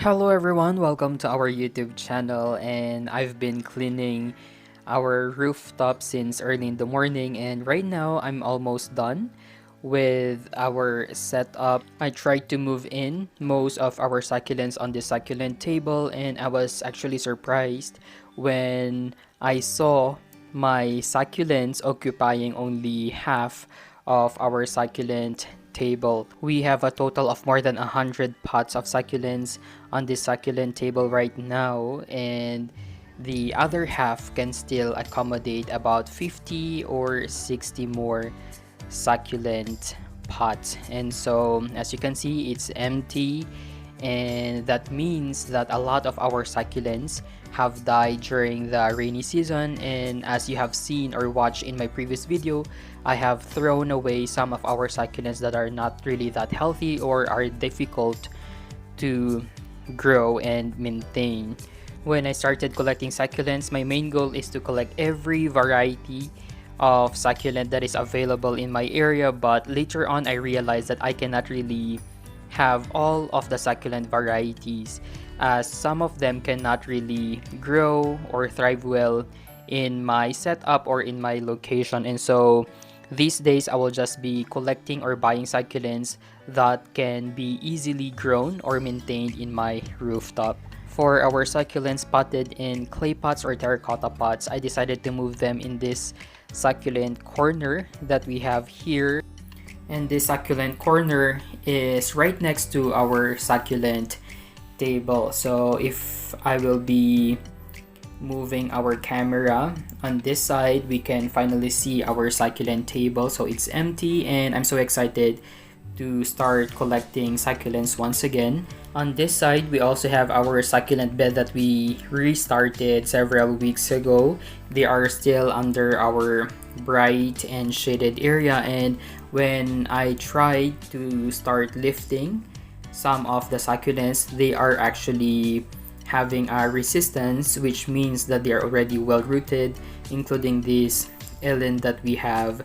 Hello everyone, welcome to our YouTube channel, and I've been cleaning our rooftop since early in the morning, and right now I'm almost done with our setup. I tried to move in most of our succulents on the succulent table, and I was actually surprised when I saw my succulents occupying only half of our succulent table. We have a total of more than 100 pots of succulents on this succulent table right now, and the other half can still accommodate about 50 or 60 more succulent pots. And so as you can see, it's empty, and that means that a lot of our succulents have died during the rainy season. And as you have seen or watched in my previous video, I have thrown away some of our succulents that are not really that healthy or are difficult to grow and maintain. When I started collecting succulents, my main goal is to collect every variety of succulent that is available in my area, but later on I realized that I cannot really have all of the succulent varieties, as some of them cannot really grow or thrive well in my setup or in my location. And so these days I will just be collecting or buying succulents that can be easily grown or maintained in my rooftop. For our succulents potted in clay pots or terracotta pots, I decided to move them in this succulent corner that we have here. And this succulent corner is right next to our succulent table. So if I will be moving our camera on this side, we can finally see our succulent table. So it's empty, and I'm so excited to start collecting succulents once again. On this side, we also have our succulent bed that we restarted several weeks ago. They are still under our bright and shaded area, and when I tried to start lifting some of the succulents, they are actually having a resistance, which means that they are already well rooted, including this eland that we have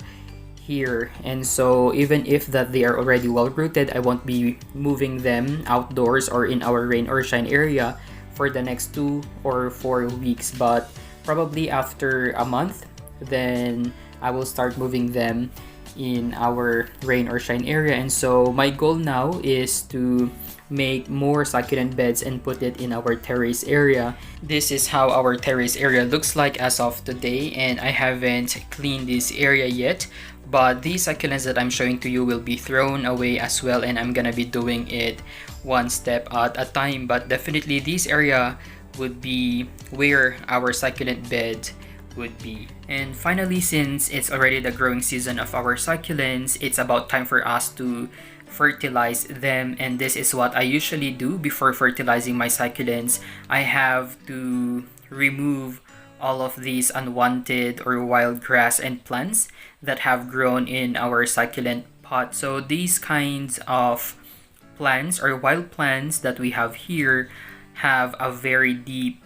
here. And so even if that they are already well rooted, I won't be moving them outdoors or in our rain or shine area for the next 2 or 4 weeks, but probably after a month, then I will start moving them in our rain or shine area. And so my goal now is to make more succulent beds and put it in our terrace area. This is how our terrace area looks like as of today, and I haven't cleaned this area yet, but these succulents that I'm showing to you will be thrown away as well, and I'm gonna be doing it one step at a time. But definitely this area would be where our succulent bed would be. And finally, since it's already the growing season of our succulents, it's about time for us to fertilize them. And this is what I usually do before fertilizing my succulents. I have to remove all of these unwanted or wild grass and plants that have grown in our succulent pot. So these kinds of plants or wild plants that we have here have a very deep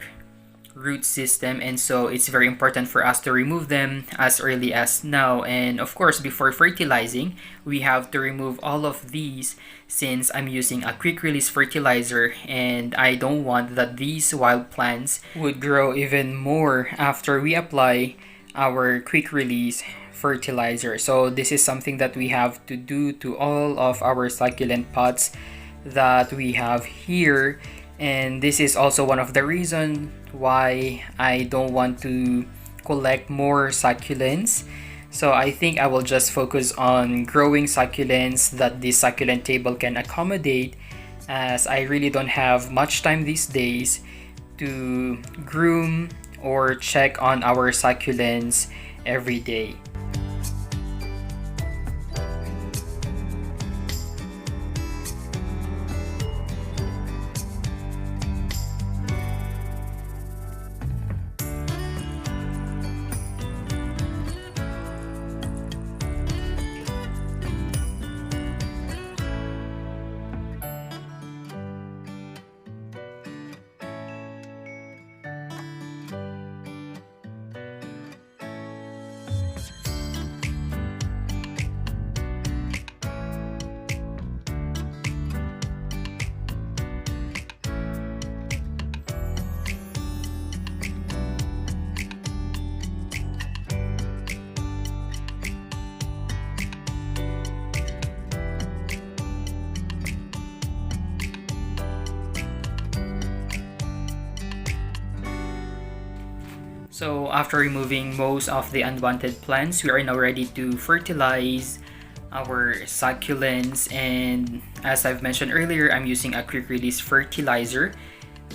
root system, and so it's very important for us to remove them as early as now. And of course, before fertilizing, we have to remove all of these, since I'm using a quick release fertilizer, and I don't want that these wild plants would grow even more after we apply our quick release fertilizer. So this is something that we have to do to all of our succulent pots that we have here. And this is also one of the reasons why I don't want to collect more succulents. So I think I will just focus on growing succulents that this succulent table can accommodate, as I really don't have much time these days to groom or check on our succulents every day. So after removing most of the unwanted plants, we are now ready to fertilize our succulents. And as I've mentioned earlier, I'm using a quick release fertilizer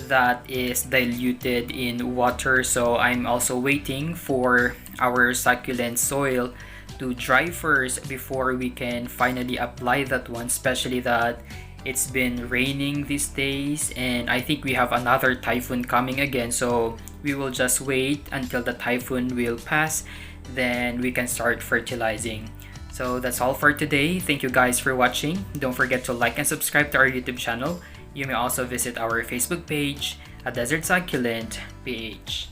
that is diluted in water. So I'm also waiting for our succulent soil to dry first before we can finally apply that one, especially that it's been raining these days and I think we have another typhoon coming again, so we will just wait until the typhoon will pass, then we can start fertilizing. So that's all for today. Thank you guys for watching. Don't forget to like and subscribe to our YouTube channel. You may also visit our Facebook page, A Desert Succulent PH.